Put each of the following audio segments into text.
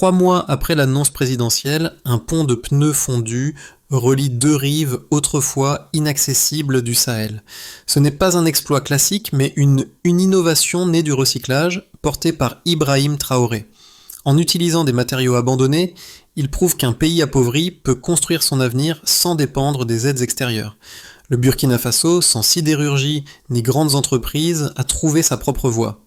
3 mois après l'annonce présidentielle, un pont de pneus fondu relie deux rives autrefois inaccessibles du Sahel. Ce n'est pas un exploit classique, mais une innovation née du recyclage, portée par Ibrahim Traoré. En utilisant des matériaux abandonnés, il prouve qu'un pays appauvri peut construire son avenir sans dépendre des aides extérieures. Le Burkina Faso, sans sidérurgie ni grandes entreprises, a trouvé sa propre voie.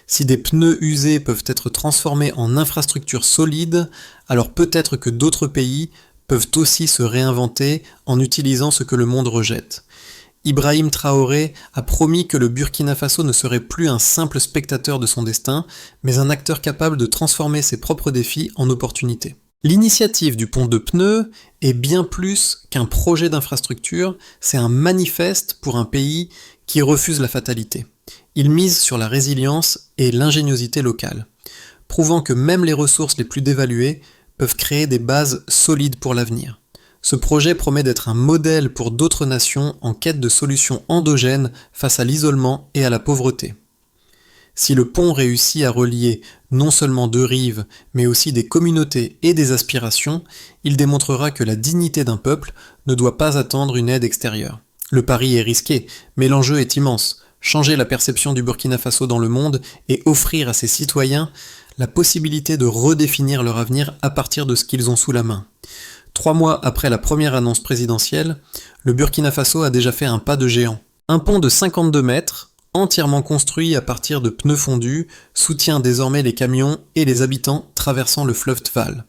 Si des pneus usés peuvent être transformés en infrastructures solides, alors peut-être que d'autres pays peuvent aussi se réinventer en utilisant ce que le monde rejette. Ibrahim Traoré a promis que le Burkina Faso ne serait plus un simple spectateur de son destin, mais un acteur capable de transformer ses propres défis en opportunités. L'initiative du pont de pneus est bien plus qu'un projet d'infrastructure, c'est un manifeste pour un pays qui refuse la fatalité. Il mise sur la résilience et l'ingéniosité locale, prouvant que même les ressources les plus dévaluées peuvent créer des bases solides pour l'avenir. Ce projet promet d'être un modèle pour d'autres nations en quête de solutions endogènes face à l'isolement et à la pauvreté. Si le pont réussit à relier non seulement deux rives, mais aussi des communautés et des aspirations, il démontrera que la dignité d'un peuple ne doit pas attendre une aide extérieure. Le pari est risqué, mais l'enjeu est immense. Changer la perception du Burkina Faso dans le monde et offrir à ses citoyens la possibilité de redéfinir leur avenir à partir de ce qu'ils ont sous la main. 3 mois après la première annonce présidentielle, le Burkina Faso a déjà fait un pas de géant. Un pont de 52 mètres, entièrement construit à partir de pneus fondus, soutient désormais les camions et les habitants traversant le fleuve Tval.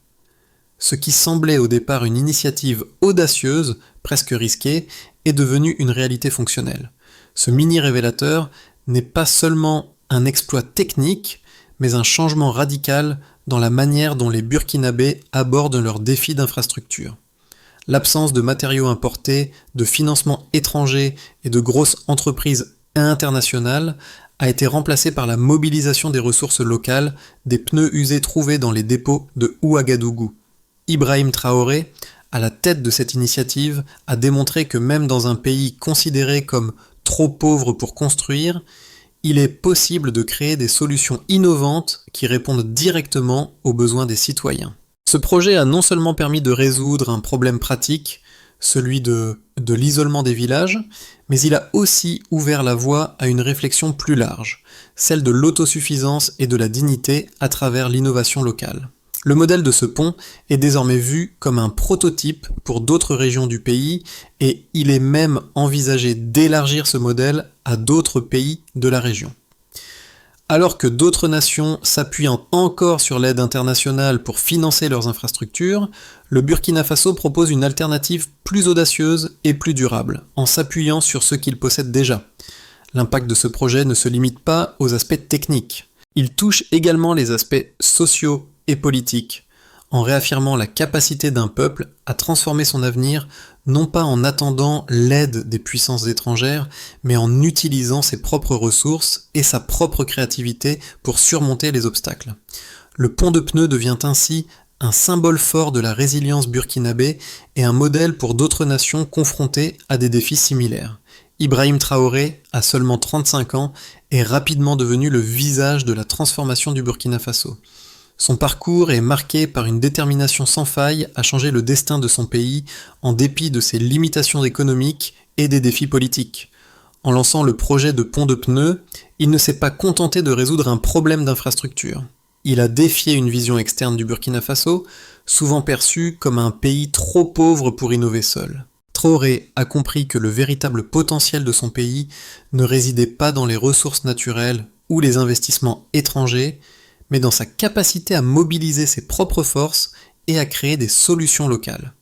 Ce qui semblait au départ une initiative audacieuse, presque risquée, est devenu une réalité fonctionnelle. Ce mini-révélateur n'est pas seulement un exploit technique, mais un changement radical dans la manière dont les Burkinabés abordent leurs défis d'infrastructure. L'absence de matériaux importés, de financement étranger et de grosses entreprises internationales a été remplacée par la mobilisation des ressources locales, des pneus usés trouvés dans les dépôts de Ouagadougou. Ibrahim Traoré, à la tête de cette initiative, a démontré que même dans un pays considéré comme trop pauvre pour construire, il est possible de créer des solutions innovantes qui répondent directement aux besoins des citoyens. Ce projet a non seulement permis de résoudre un problème pratique, celui de l'isolement des villages, mais il a aussi ouvert la voie à une réflexion plus large, celle de l'autosuffisance et de la dignité à travers l'innovation locale. Le modèle de ce pont est désormais vu comme un prototype pour d'autres régions du pays et il est même envisagé d'élargir ce modèle à d'autres pays de la région. Alors que d'autres nations s'appuient encore sur l'aide internationale pour financer leurs infrastructures, le Burkina Faso propose une alternative plus audacieuse et plus durable, en s'appuyant sur ce qu'il possède déjà. L'impact de ce projet ne se limite pas aux aspects techniques. Il touche également les aspects sociaux et politiques, en réaffirmant la capacité d'un peuple à transformer son avenir, non pas en attendant l'aide des puissances étrangères, mais en utilisant ses propres ressources et sa propre créativité pour surmonter les obstacles. Le pont de pneus devient ainsi un symbole fort de la résilience burkinabé et un modèle pour d'autres nations confrontées à des défis similaires. Ibrahim Traoré, à seulement 35 ans, est rapidement devenu le visage de la transformation du Burkina Faso. Son parcours est marqué par une détermination sans faille à changer le destin de son pays en dépit de ses limitations économiques et des défis politiques. En lançant le projet de pont de pneus, il ne s'est pas contenté de résoudre un problème d'infrastructure. Il a défié une vision externe du Burkina Faso, souvent perçue comme un pays trop pauvre pour innover seul. Traoré a compris que le véritable potentiel de son pays ne résidait pas dans les ressources naturelles ou les investissements étrangers, mais dans sa capacité à mobiliser ses propres forces et à créer des solutions locales.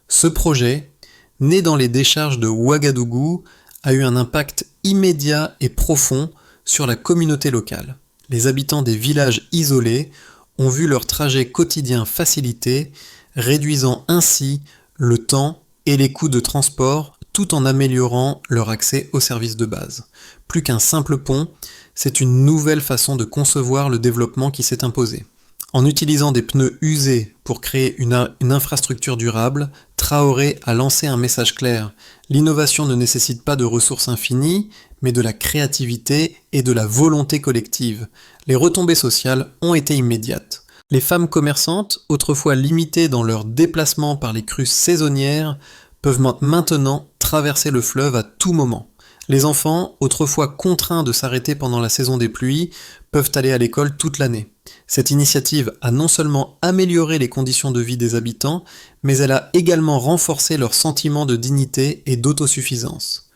Ce projet, né dans les décharges de Ouagadougou, a eu un impact immédiat et profond sur la communauté locale. Les habitants des villages isolés ont vu leur trajet quotidien facilité, réduisant ainsi le temps et les coûts de transport tout en améliorant leur accès aux services de base. Plus qu'un simple pont, c'est une nouvelle façon de concevoir le développement qui s'est imposé. En utilisant des pneus usés pour créer une infrastructure durable, Traoré a lancé un message clair. L'innovation ne nécessite pas de ressources infinies, mais de la créativité et de la volonté collective. Les retombées sociales ont été immédiates. Les femmes commerçantes, autrefois limitées dans leurs déplacements par les crues saisonnières, peuvent maintenant traverser le fleuve à tout moment. Les enfants, autrefois contraints de s'arrêter pendant la saison des pluies, peuvent aller à l'école toute l'année. Cette initiative a non seulement amélioré les conditions de vie des habitants, mais elle a également renforcé leur sentiment de dignité et d'autosuffisance.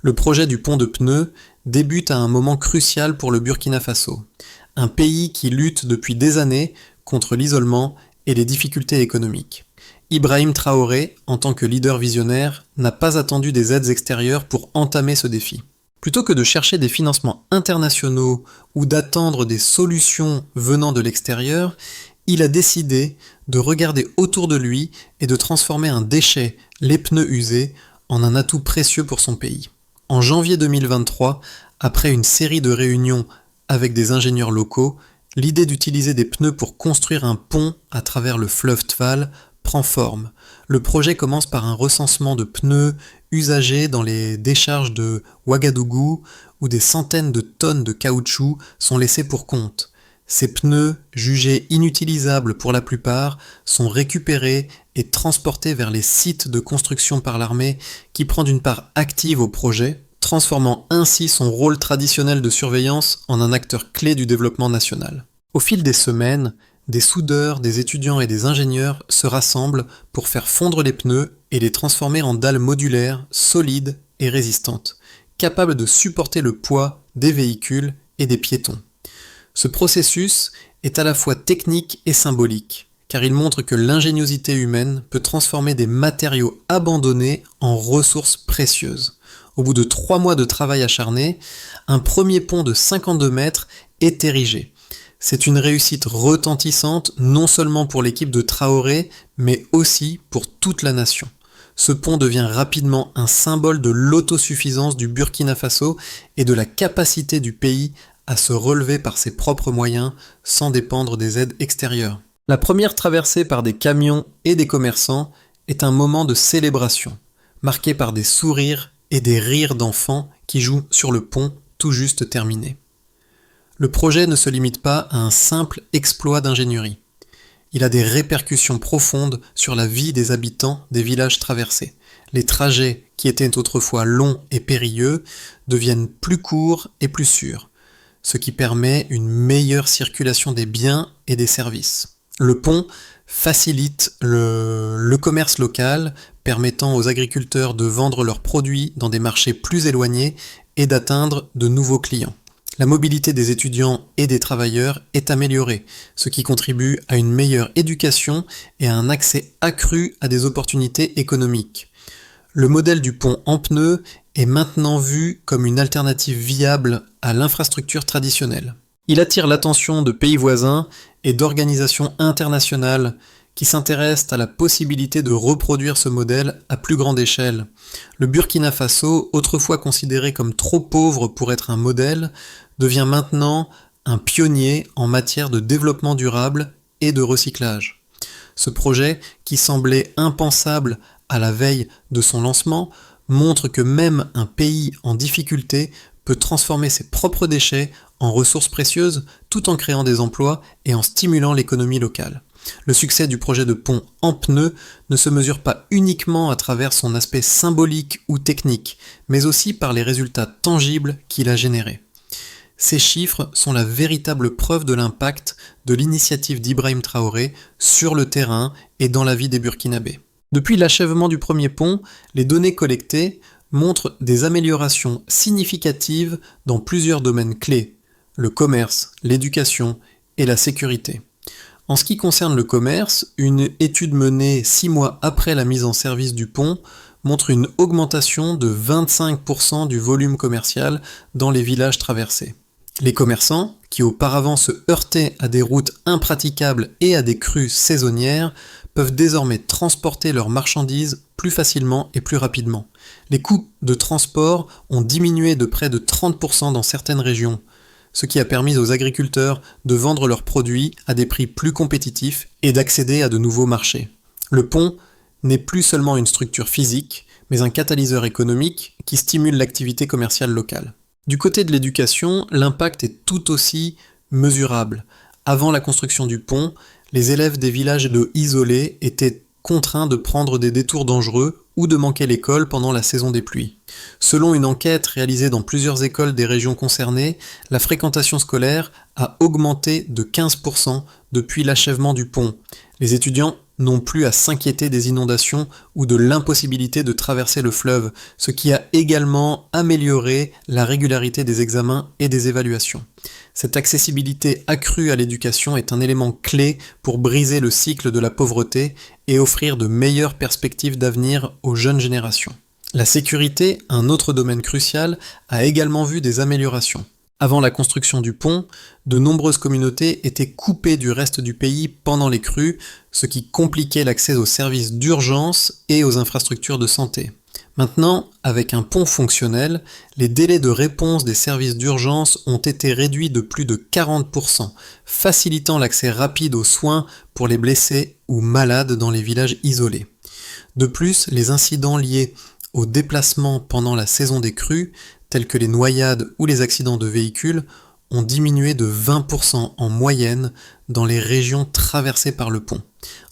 Le projet du pont de pneus débute à un moment crucial pour le Burkina Faso, un pays qui lutte depuis des années contre l'isolement et les difficultés économiques. Ibrahim Traoré, en tant que leader visionnaire, n'a pas attendu des aides extérieures pour entamer ce défi. Plutôt que de chercher des financements internationaux ou d'attendre des solutions venant de l'extérieur, il a décidé de regarder autour de lui et de transformer un déchet, les pneus usés, en un atout précieux pour son pays. En janvier 2023, après une série de réunions avec des ingénieurs locaux, l'idée d'utiliser des pneus pour construire un pont à travers le fleuve Tval prend forme. Le projet commence par un recensement de pneus usagés dans les décharges de Ouagadougou où des centaines de tonnes de caoutchouc sont laissés pour compte. Ces pneus, jugés inutilisables pour la plupart, sont récupérés et transportés vers les sites de construction par l'armée qui prend une part active au projet, transformant ainsi son rôle traditionnel de surveillance en un acteur clé du développement national. Au fil des semaines, des soudeurs, des étudiants et des ingénieurs se rassemblent pour faire fondre les pneus et les transformer en dalles modulaires, solides et résistantes, capables de supporter le poids des véhicules et des piétons. Ce processus est à la fois technique et symbolique, car il montre que l'ingéniosité humaine peut transformer des matériaux abandonnés en ressources précieuses. Au bout de 3 mois de travail acharné, un premier pont de 52 mètres est érigé. C'est une réussite retentissante non seulement pour l'équipe de Traoré, mais aussi pour toute la nation. Ce pont devient rapidement un symbole de l'autosuffisance du Burkina Faso et de la capacité du pays à se relever par ses propres moyens sans dépendre des aides extérieures. La première traversée par des camions et des commerçants est un moment de célébration, marqué par des sourires et des rires d'enfants qui jouent sur le pont tout juste terminé. Le projet ne se limite pas à un simple exploit d'ingénierie. Il a des répercussions profondes sur la vie des habitants des villages traversés. Les trajets, qui étaient autrefois longs et périlleux, deviennent plus courts et plus sûrs, ce qui permet une meilleure circulation des biens et des services. Le pont facilite le commerce local, permettant aux agriculteurs de vendre leurs produits dans des marchés plus éloignés et d'atteindre de nouveaux clients. La mobilité des étudiants et des travailleurs est améliorée, ce qui contribue à une meilleure éducation et à un accès accru à des opportunités économiques. Le modèle du pont en pneus est maintenant vu comme une alternative viable à l'infrastructure traditionnelle. Il attire l'attention de pays voisins et d'organisations internationales qui s'intéressent à la possibilité de reproduire ce modèle à plus grande échelle. Le Burkina Faso, autrefois considéré comme trop pauvre pour être un modèle, devient maintenant un pionnier en matière de développement durable et de recyclage. Ce projet, qui semblait impensable à la veille de son lancement, montre que même un pays en difficulté peut transformer ses propres déchets en ressources précieuses tout en créant des emplois et en stimulant l'économie locale. Le succès du projet de pont en pneus ne se mesure pas uniquement à travers son aspect symbolique ou technique, mais aussi par les résultats tangibles qu'il a générés. Ces chiffres sont la véritable preuve de l'impact de l'initiative d'Ibrahim Traoré sur le terrain et dans la vie des Burkinabés. Depuis l'achèvement du premier pont, les données collectées montrent des améliorations significatives dans plusieurs domaines clés: le commerce, l'éducation et la sécurité. En ce qui concerne le commerce, une étude menée 6 mois après la mise en service du pont montre une augmentation de 25% du volume commercial dans les villages traversés. Les commerçants, qui auparavant se heurtaient à des routes impraticables et à des crues saisonnières, peuvent désormais transporter leurs marchandises plus facilement et plus rapidement. Les coûts de transport ont diminué de près de 30% dans certaines régions, ce qui a permis aux agriculteurs de vendre leurs produits à des prix plus compétitifs et d'accéder à de nouveaux marchés. Le pont n'est plus seulement une structure physique, mais un catalyseur économique qui stimule l'activité commerciale locale. Du côté de l'éducation, l'impact est tout aussi mesurable. Avant la construction du pont, Les élèves des villages d'eau isolés étaient contraints de prendre des détours dangereux ou de manquer l'école pendant la saison des pluies. Selon une enquête réalisée dans plusieurs écoles des régions concernées, la fréquentation scolaire a augmenté de 15% depuis l'achèvement du pont. Les étudiants n'ont plus à s'inquiéter des inondations ou de l'impossibilité de traverser le fleuve, ce qui a également amélioré la régularité des examens et des évaluations. Cette accessibilité accrue à l'éducation est un élément clé pour briser le cycle de la pauvreté et offrir de meilleures perspectives d'avenir aux jeunes générations. La sécurité, un autre domaine crucial, a également vu des améliorations. Avant la construction du pont, de nombreuses communautés étaient coupées du reste du pays pendant les crues, ce qui compliquait l'accès aux services d'urgence et aux infrastructures de santé. Maintenant, avec un pont fonctionnel, les délais de réponse des services d'urgence ont été réduits de plus de 40%, facilitant l'accès rapide aux soins pour les blessés ou malades dans les villages isolés. De plus, les incidents liés aux déplacements pendant la saison des crues, tels que les noyades ou les accidents de véhicules, ont diminué de 20% en moyenne dans les régions traversées par le pont.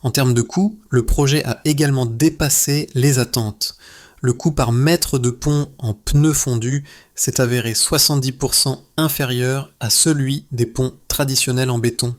En termes de coût, le projet a également dépassé les attentes. Le coût par mètre de pont en pneus fondus s'est avéré 70% inférieur à celui des ponts traditionnels en béton,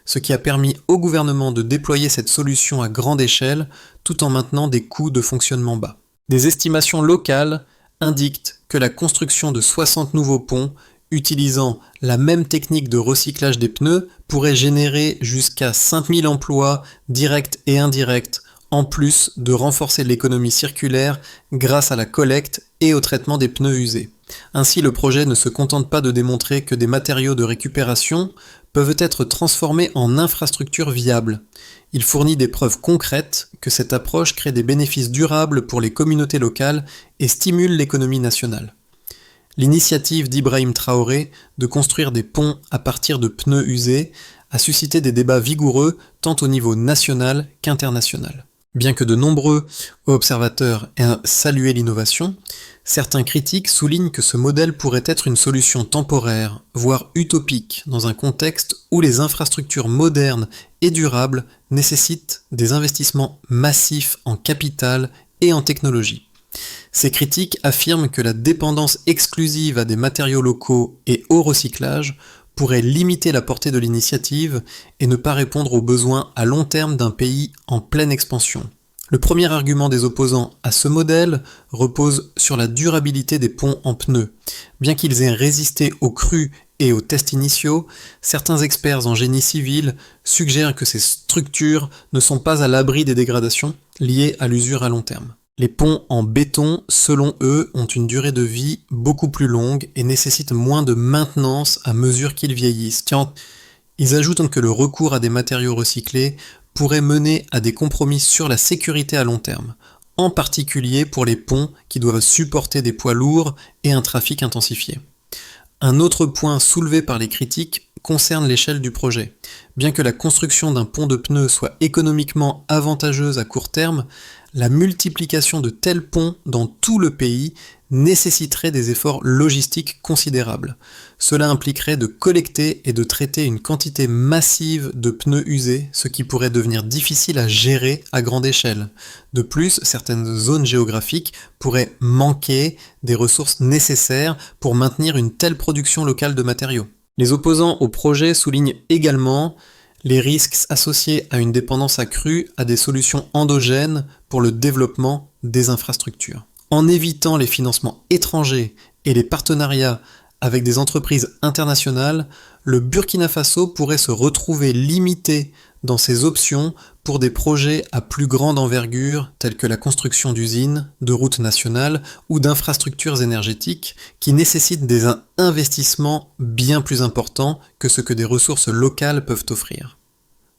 ce qui a permis au gouvernement de déployer cette solution à grande échelle tout en maintenant des coûts de fonctionnement bas. Des estimations locales indiquent que la construction de 60 nouveaux ponts utilisant la même technique de recyclage des pneus pourrait générer jusqu'à 5000 emplois directs et indirects, en plus de renforcer l'économie circulaire grâce à la collecte et au traitement des pneus usés. Ainsi, le projet ne se contente pas de démontrer que des matériaux de récupération peuvent être transformés en infrastructures viables. Il fournit des preuves concrètes que cette approche crée des bénéfices durables pour les communautés locales et stimule l'économie nationale. L'initiative d'Ibrahim Traoré de construire des ponts à partir de pneus usés a suscité des débats vigoureux tant au niveau national qu'international. Bien que de nombreux observateurs aient salué l'innovation, certains critiques soulignent que ce modèle pourrait être une solution temporaire, voire utopique, dans un contexte où les infrastructures modernes et durables nécessitent des investissements massifs en capital et en technologie. Ces critiques affirment que la dépendance exclusive à des matériaux locaux et au recyclage pourrait limiter la portée de l'initiative et ne pas répondre aux besoins à long terme d'un pays en pleine expansion. Le premier argument des opposants à ce modèle repose sur la durabilité des ponts en pneus. Bien qu'ils aient résisté aux crues et aux tests initiaux, certains experts en génie civil suggèrent que ces structures ne sont pas à l'abri des dégradations liées à l'usure à long terme. Les ponts en béton, selon eux, ont une durée de vie beaucoup plus longue et nécessitent moins de maintenance à mesure qu'ils vieillissent. Ils ajoutent que le recours à des matériaux recyclés pourrait mener à des compromis sur la sécurité à long terme, en particulier pour les ponts qui doivent supporter des poids lourds et un trafic intensifié. Un autre point soulevé par les critiques concerne l'échelle du projet. Bien que la construction d'un pont de pneus soit économiquement avantageuse à court terme, la multiplication de tels ponts dans tout le pays nécessiterait des efforts logistiques considérables. Cela impliquerait de collecter et de traiter une quantité massive de pneus usés, ce qui pourrait devenir difficile à gérer à grande échelle. De plus, certaines zones géographiques pourraient manquer des ressources nécessaires pour maintenir une telle production locale de matériaux. Les opposants au projet soulignent également les risques associés à une dépendance accrue à des solutions endogènes pour le développement des infrastructures. En évitant les financements étrangers et les partenariats avec des entreprises internationales, le Burkina Faso pourrait se retrouver limité dans ses options pour des projets à plus grande envergure tels que la construction d'usines, de routes nationales ou d'infrastructures énergétiques qui nécessitent des investissements bien plus importants que ce que des ressources locales peuvent offrir.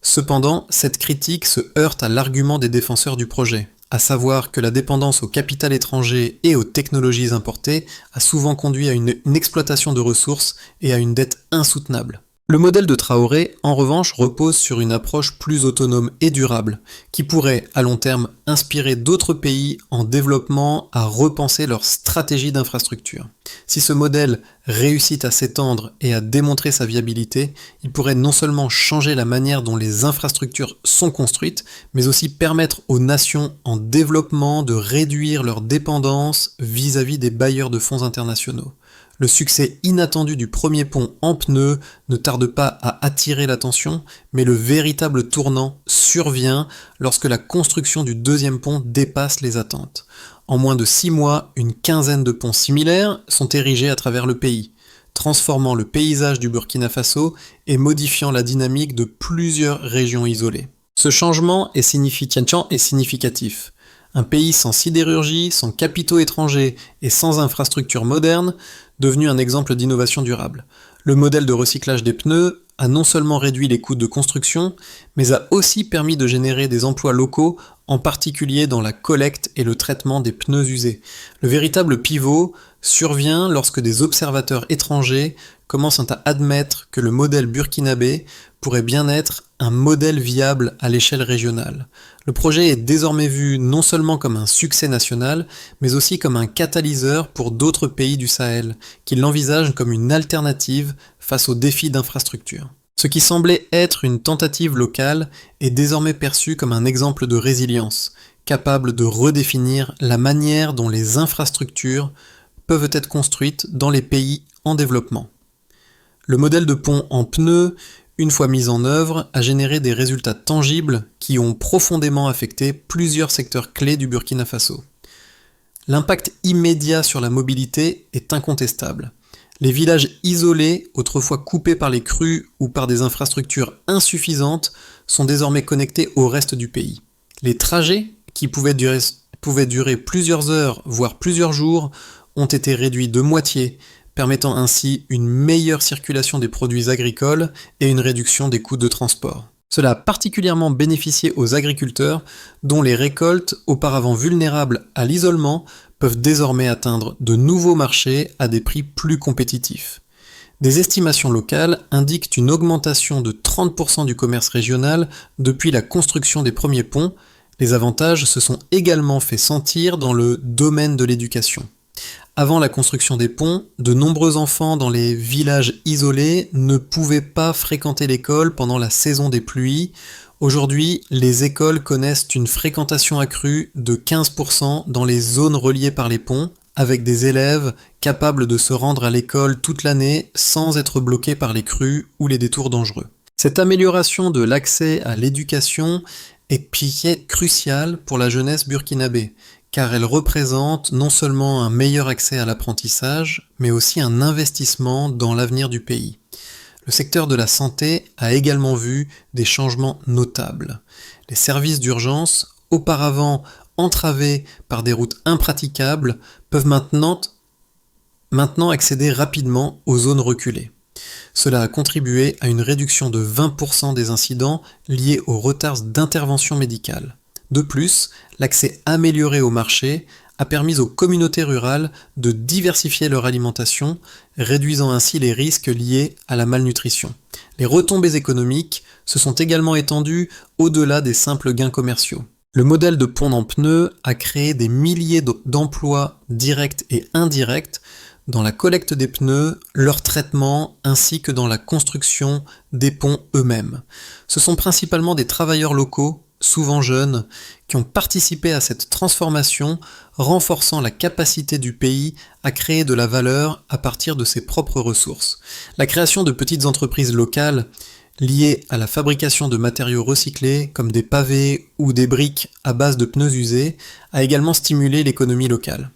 Cependant, cette critique se heurte à l'argument des défenseurs du projet, à savoir que la dépendance au capital étranger et aux technologies importées a souvent conduit à une exploitation de ressources et à une dette insoutenable. Le modèle de Traoré, en revanche, repose sur une approche plus autonome et durable, qui pourrait, à long terme, inspirer d'autres pays en développement à repenser leur stratégie d'infrastructure. Si ce modèle réussit à s'étendre et à démontrer sa viabilité, il pourrait non seulement changer la manière dont les infrastructures sont construites, mais aussi permettre aux nations en développement de réduire leur dépendance vis-à-vis des bailleurs de fonds internationaux. Le succès inattendu du premier pont en pneus ne tarde pas à attirer l'attention, mais le véritable tournant survient lorsque la construction du deuxième pont dépasse les attentes. En moins de 6 mois, une quinzaine de ponts similaires sont érigés à travers le pays, transformant le paysage du Burkina Faso et modifiant la dynamique de plusieurs régions isolées. Ce changement est significatif. Un pays sans sidérurgie, sans capitaux étrangers et sans infrastructures modernes, devenu un exemple d'innovation durable. Le modèle de recyclage des pneus a non seulement réduit les coûts de construction, mais a aussi permis de générer des emplois locaux, en particulier dans la collecte et le traitement des pneus usés. Le véritable pivot survient lorsque des observateurs étrangers commencent à admettre que le modèle burkinabé pourrait bien être un modèle viable à l'échelle régionale. Le projet est désormais vu non seulement comme un succès national, mais aussi comme un catalyseur pour d'autres pays du Sahel, qui l'envisagent comme une alternative face aux défis d'infrastructure. Ce qui semblait être une tentative locale est désormais perçu comme un exemple de résilience, capable de redéfinir la manière dont les infrastructures peuvent être construites dans les pays en développement. Le modèle de pont en pneus, une fois mis en œuvre, a généré des résultats tangibles qui ont profondément affecté plusieurs secteurs clés du Burkina Faso. L'impact immédiat sur la mobilité est incontestable. Les villages isolés, autrefois coupés par les crues ou par des infrastructures insuffisantes, sont désormais connectés au reste du pays. Les trajets, qui pouvaient durer plusieurs heures, voire plusieurs jours, ont été réduits de moitié, permettant ainsi une meilleure circulation des produits agricoles et une réduction des coûts de transport. Cela a particulièrement bénéficié aux agriculteurs, dont les récoltes, auparavant vulnérables à l'isolement, peuvent désormais atteindre de nouveaux marchés à des prix plus compétitifs. Des estimations locales indiquent une augmentation de 30% du commerce régional depuis la construction des premiers ponts. Les avantages se sont également fait sentir dans le domaine de l'éducation. Avant la construction des ponts, de nombreux enfants dans les villages isolés ne pouvaient pas fréquenter l'école pendant la saison des pluies. Aujourd'hui, les écoles connaissent une fréquentation accrue de 15% dans les zones reliées par les ponts, avec des élèves capables de se rendre à l'école toute l'année sans être bloqués par les crues ou les détours dangereux. Cette amélioration de l'accès à l'éducation est cruciale pour la jeunesse burkinabé, car elle représente non seulement un meilleur accès à l'apprentissage, mais aussi un investissement dans l'avenir du pays. Le secteur de la santé a également vu des changements notables. Les services d'urgence, auparavant entravés par des routes impraticables, peuvent maintenant accéder rapidement aux zones reculées. Cela a contribué à une réduction de 20% des incidents liés aux retards d'intervention médicale. De plus, l'accès amélioré au marché a permis aux communautés rurales de diversifier leur alimentation, réduisant ainsi les risques liés à la malnutrition. Les retombées économiques se sont également étendues au-delà des simples gains commerciaux. Le modèle de pont en pneus a créé des milliers d'emplois directs et indirects dans la collecte des pneus, leur traitement, ainsi que dans la construction des ponts eux-mêmes. Ce sont principalement des travailleurs locaux, souvent jeunes, qui ont participé à cette transformation, renforçant la capacité du pays à créer de la valeur à partir de ses propres ressources. La création de petites entreprises locales liées à la fabrication de matériaux recyclés comme des pavés ou des briques à base de pneus usés a également stimulé l'économie locale.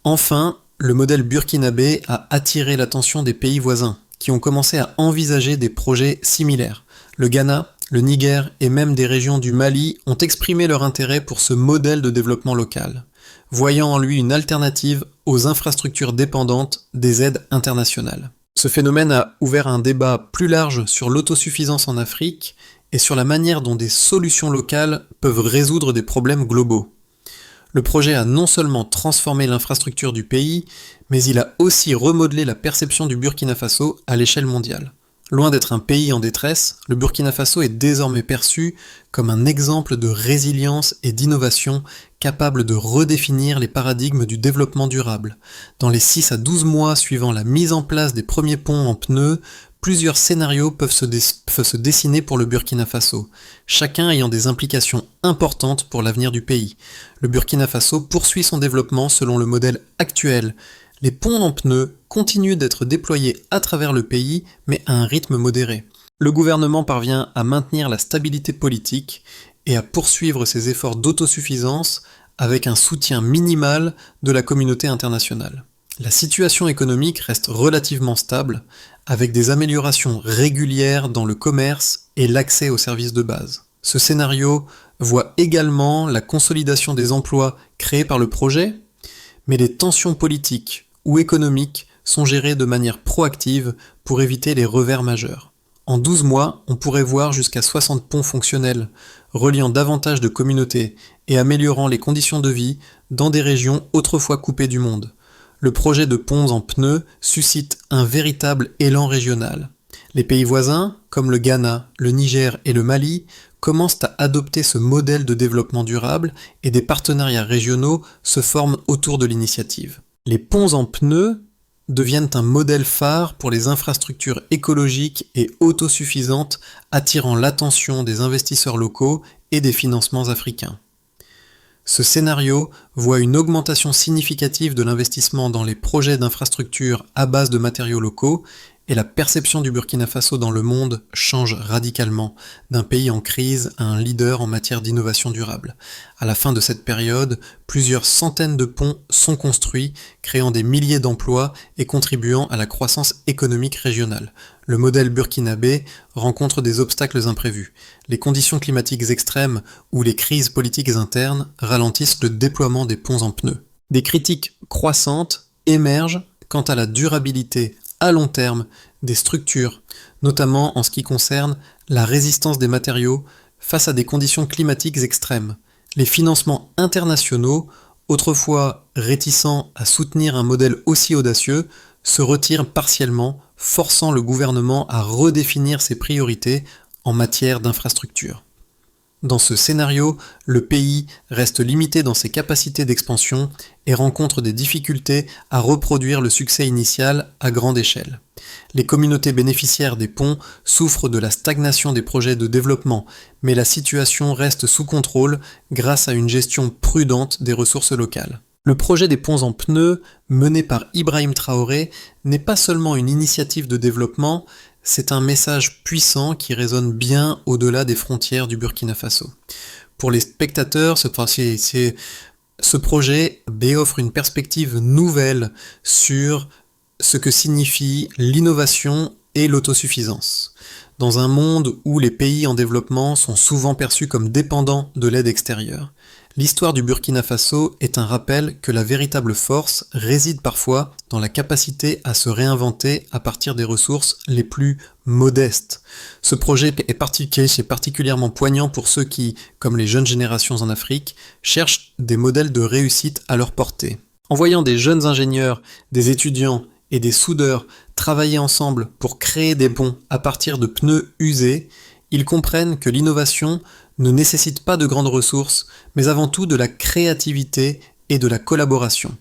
Enfin, le modèle burkinabé a attiré l'attention des pays voisins, qui ont commencé à envisager des projets similaires. Le Ghana, le Niger et même des régions du Mali ont exprimé leur intérêt pour ce modèle de développement local, voyant en lui une alternative aux infrastructures dépendantes des aides internationales. Ce phénomène a ouvert un débat plus large sur l'autosuffisance en Afrique et sur la manière dont des solutions locales peuvent résoudre des problèmes globaux. Le projet a non seulement transformé l'infrastructure du pays, mais il a aussi remodelé la perception du Burkina Faso à l'échelle mondiale. Loin d'être un pays en détresse, le Burkina Faso est désormais perçu comme un exemple de résilience et d'innovation capable de redéfinir les paradigmes du développement durable. Dans les 6 à 12 mois suivant la mise en place des premiers ponts en pneus, plusieurs scénarios peuvent se dessiner pour le Burkina Faso, chacun ayant des implications importantes pour l'avenir du pays. Le Burkina Faso poursuit son développement selon le modèle actuel. Les ponts en pneus continuent d'être déployés à travers le pays, mais à un rythme modéré. Le gouvernement parvient à maintenir la stabilité politique et à poursuivre ses efforts d'autosuffisance avec un soutien minimal de la communauté internationale. La situation économique reste relativement stable, avec des améliorations régulières dans le commerce et l'accès aux services de base. Ce scénario voit également la consolidation des emplois créés par le projet, mais les tensions politiques ou économiques sont gérées de manière proactive pour éviter les revers majeurs. En 12 mois, on pourrait voir jusqu'à 60 ponts fonctionnels, reliant davantage de communautés et améliorant les conditions de vie dans des régions autrefois coupées du monde. Le projet de ponts en pneus suscite un véritable élan régional. Les pays voisins, comme le Ghana, le Niger et le Mali, commencent à adopter ce modèle de développement durable et des partenariats régionaux se forment autour de l'initiative. Les ponts en pneus deviennent un modèle phare pour les infrastructures écologiques et autosuffisantes, attirant l'attention des investisseurs locaux et des financements africains. Ce scénario voit une augmentation significative de l'investissement dans les projets d'infrastructures à base de matériaux locaux et la perception du Burkina Faso dans le monde change radicalement, d'un pays en crise à un leader en matière d'innovation durable. À la fin de cette période, plusieurs centaines de ponts sont construits, créant des milliers d'emplois et contribuant à la croissance économique régionale. Le modèle burkinabé rencontre des obstacles imprévus. Les conditions climatiques extrêmes ou les crises politiques internes ralentissent le déploiement des ponts en pneus. Des critiques croissantes émergent quant à la durabilité à long terme des structures, notamment en ce qui concerne la résistance des matériaux face à des conditions climatiques extrêmes. Les financements internationaux, autrefois réticents à soutenir un modèle aussi audacieux, se retirent partiellement, forçant le gouvernement à redéfinir ses priorités en matière d'infrastructures. Dans ce scénario, le pays reste limité dans ses capacités d'expansion et rencontre des difficultés à reproduire le succès initial à grande échelle. Les communautés bénéficiaires des ponts souffrent de la stagnation des projets de développement, mais la situation reste sous contrôle grâce à une gestion prudente des ressources locales. Le projet des ponts en pneus, mené par Ibrahim Traoré, n'est pas seulement une initiative de développement, c'est un message puissant qui résonne bien au-delà des frontières du Burkina Faso. Pour les spectateurs, ce projet offre une perspective nouvelle sur ce que signifie l'innovation et l'autosuffisance. Dans un monde où les pays en développement sont souvent perçus comme dépendants de l'aide extérieure, l'histoire du Burkina Faso est un rappel que la véritable force réside parfois dans la capacité à se réinventer à partir des ressources les plus modestes. Ce projet est particulièrement poignant pour ceux qui, comme les jeunes générations en Afrique, cherchent des modèles de réussite à leur portée. En voyant des jeunes ingénieurs, des étudiants et des soudeurs travailler ensemble pour créer des ponts à partir de pneus usés, ils comprennent que l'innovation ne nécessite pas de grandes ressources, mais avant tout de la créativité et de la collaboration.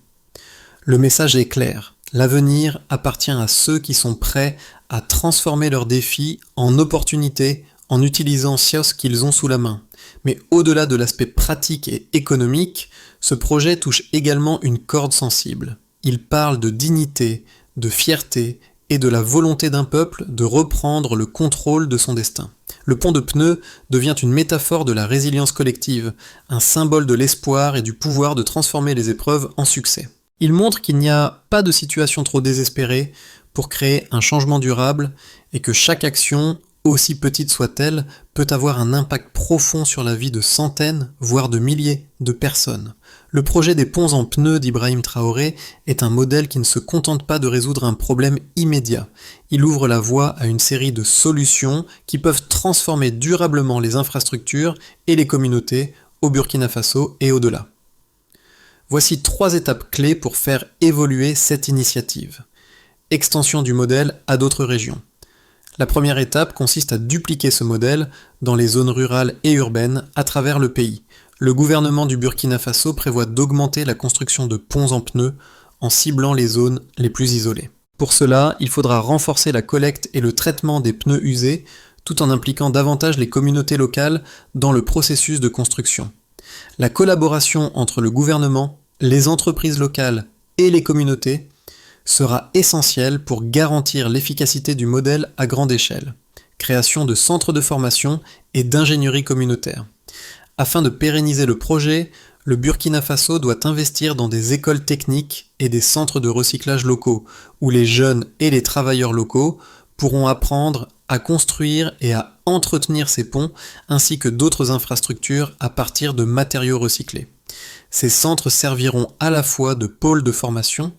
Le message est clair, l'avenir appartient à ceux qui sont prêts à transformer leurs défis en opportunités en utilisant ce qu'ils ont sous la main. Mais au-delà de l'aspect pratique et économique, ce projet touche également une corde sensible. Il parle de dignité, de fierté et de la volonté d'un peuple de reprendre le contrôle de son destin. Le pont de pneus devient une métaphore de la résilience collective, un symbole de l'espoir et du pouvoir de transformer les épreuves en succès. Il montre qu'il n'y a pas de situation trop désespérée pour créer un changement durable et que chaque action, aussi petite soit-elle, peut avoir un impact profond sur la vie de centaines, voire de milliers de personnes. Le projet des ponts en pneus d'Ibrahim Traoré est un modèle qui ne se contente pas de résoudre un problème immédiat. Il ouvre la voie à une série de solutions qui peuvent transformer durablement les infrastructures et les communautés au Burkina Faso et au-delà. Voici 3 étapes clés pour faire évoluer cette initiative. Extension du modèle à d'autres régions. La première étape consiste à dupliquer ce modèle dans les zones rurales et urbaines à travers le pays. Le gouvernement du Burkina Faso prévoit d'augmenter la construction de ponts en pneus en ciblant les zones les plus isolées. Pour cela, il faudra renforcer la collecte et le traitement des pneus usés, tout en impliquant davantage les communautés locales dans le processus de construction. La collaboration entre le gouvernement, les entreprises locales et les communautés sera essentielle pour garantir l'efficacité du modèle à grande échelle. Création de centres de formation et d'ingénierie communautaire. Afin de pérenniser le projet, le Burkina Faso doit investir dans des écoles techniques et des centres de recyclage locaux, où les jeunes et les travailleurs locaux pourront apprendre à construire et à entretenir ces ponts, ainsi que d'autres infrastructures à partir de matériaux recyclés. Ces centres serviront à la fois de pôles de formation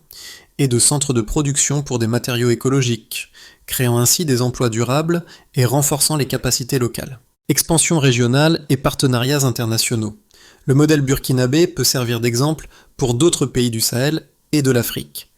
et de centres de production pour des matériaux écologiques, créant ainsi des emplois durables et renforçant les capacités locales. Expansion régionale et partenariats internationaux. Le modèle burkinabé peut servir d'exemple pour d'autres pays du Sahel et de l'Afrique.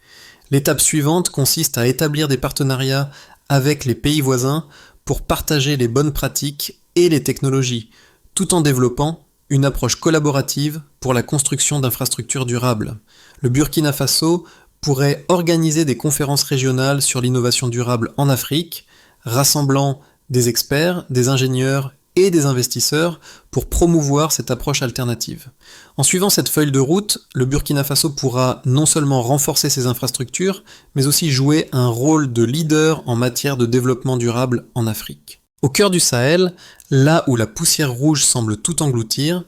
L'étape suivante consiste à établir des partenariats avec les pays voisins pour partager les bonnes pratiques et les technologies, tout en développant une approche collaborative pour la construction d'infrastructures durables. Le Burkina Faso pourrait organiser des conférences régionales sur l'innovation durable en Afrique, rassemblant des experts, des ingénieurs et des investisseurs pour promouvoir cette approche alternative. En suivant cette feuille de route, le Burkina Faso pourra non seulement renforcer ses infrastructures, mais aussi jouer un rôle de leader en matière de développement durable en Afrique. Au cœur du Sahel, là où la poussière rouge semble tout engloutir,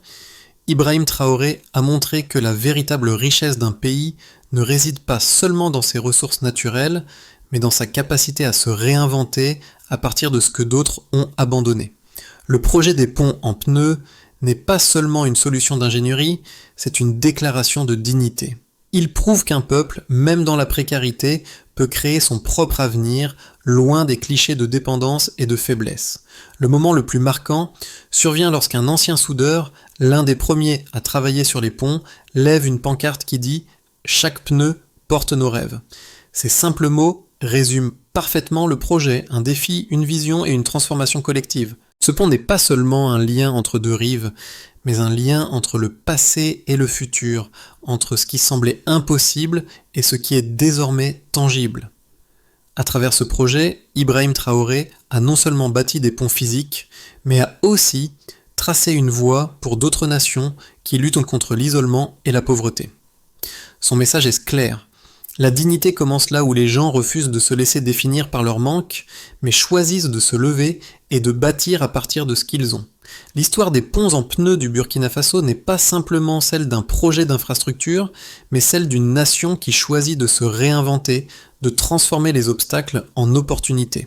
Ibrahim Traoré a montré que la véritable richesse d'un pays ne réside pas seulement dans ses ressources naturelles, mais dans sa capacité à se réinventer à partir de ce que d'autres ont abandonné. Le projet des ponts en pneus n'est pas seulement une solution d'ingénierie, c'est une déclaration de dignité. Il prouve qu'un peuple, même dans la précarité, peut créer son propre avenir, loin des clichés de dépendance et de faiblesse. Le moment le plus marquant survient lorsqu'un ancien soudeur, l'un des premiers à travailler sur les ponts, lève une pancarte qui dit « Chaque pneu porte nos rêves ». Ces simples mots résument parfaitement le projet, un défi, une vision et une transformation collective. Ce pont n'est pas seulement un lien entre deux rives, mais un lien entre le passé et le futur, entre ce qui semblait impossible et ce qui est désormais tangible. À travers ce projet, Ibrahim Traoré a non seulement bâti des ponts physiques, mais a aussi tracé une voie pour d'autres nations qui luttent contre l'isolement et la pauvreté. Son message est clair. La dignité commence là où les gens refusent de se laisser définir par leur manque, mais choisissent de se lever et de bâtir à partir de ce qu'ils ont. L'histoire des ponts en pneus du Burkina Faso n'est pas simplement celle d'un projet d'infrastructure, mais celle d'une nation qui choisit de se réinventer, de transformer les obstacles en opportunités.